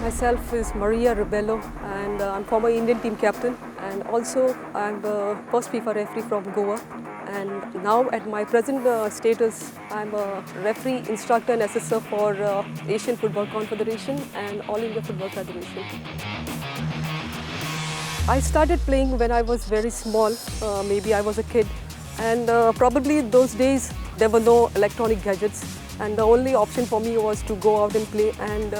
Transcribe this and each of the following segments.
Myself is Maria Rebello and I'm former Indian team captain, and also I'm the first FIFA referee from Goa, and now at my present status I'm a referee, instructor and assessor for Asian Football Confederation and All India Football Federation. I started playing when I was very small, maybe I was a kid, and probably those days there were no electronic gadgets, and the only option for me was to go out and play, and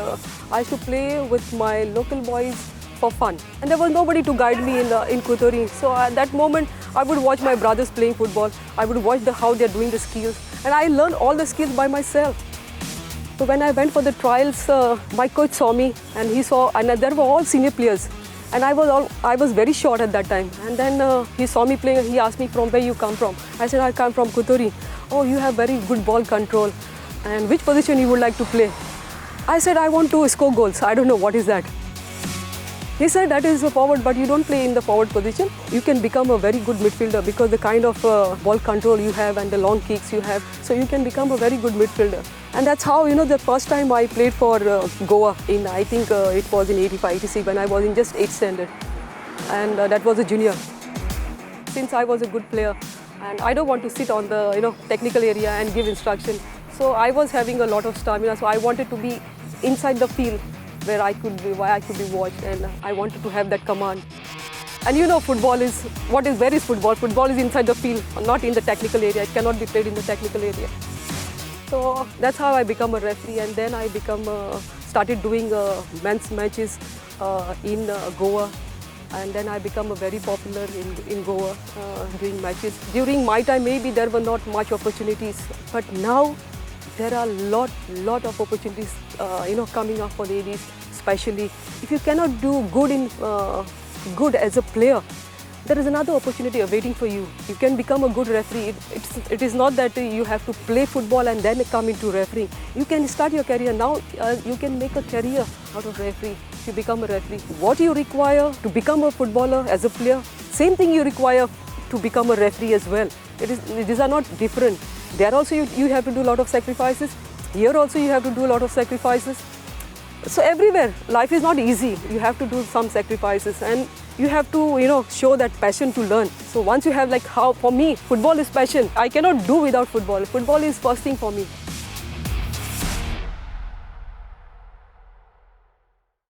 I used to play with my local boys for fun, and there was nobody to guide me in Kuturi. So at that moment I would watch my brothers playing football, I would watch how they're doing the skills, and I learned all the skills by myself. So when I went for the trials, my coach saw me and he saw, and there were all senior players. And I was very short at that time. And then he saw me playing and he asked me from where you come from. I said, I come from Kuturi. Oh, you have very good ball control. And which position you would like to play? I said, I want to score goals. I don't know what is that. He said, that is a forward, but you don't play in the forward position. You can become a very good midfielder because the kind of ball control you have and the long kicks you have. So you can become a very good midfielder. And that's how, the first time I played for Goa in, I think it was in 85, 86 when I was in just 8th standard. And that was a junior. Since I was a good player and I don't want to sit on the, technical area and give instruction. So I was having a lot of stamina. So I wanted to be inside the field where I could be watched, and I wanted to have that command. And football is, where is football? Football is inside the field, not in the technical area. It cannot be played in the technical area. So that's how I become a referee, and then I started doing men's matches in Goa, and then I become a very popular in Goa doing matches. During my time, maybe there were not much opportunities, but now there are lot of opportunities, coming up for ladies. Especially if you cannot do good as a player, there is another opportunity awaiting for you. You can become a good referee. It is not that you have to play football and then come into refereeing. You can start your career now. You can make a career out of referee if you become a referee. What you require to become a footballer as a player, same thing you require to become a referee as well. These are not different. There also you have to do a lot of sacrifices. Here also you have to do a lot of sacrifices. So everywhere, life is not easy. You have to do some sacrifices, and you have to, show that passion to learn. So once you have for me, football is passion. I cannot do without football. Football is first thing for me.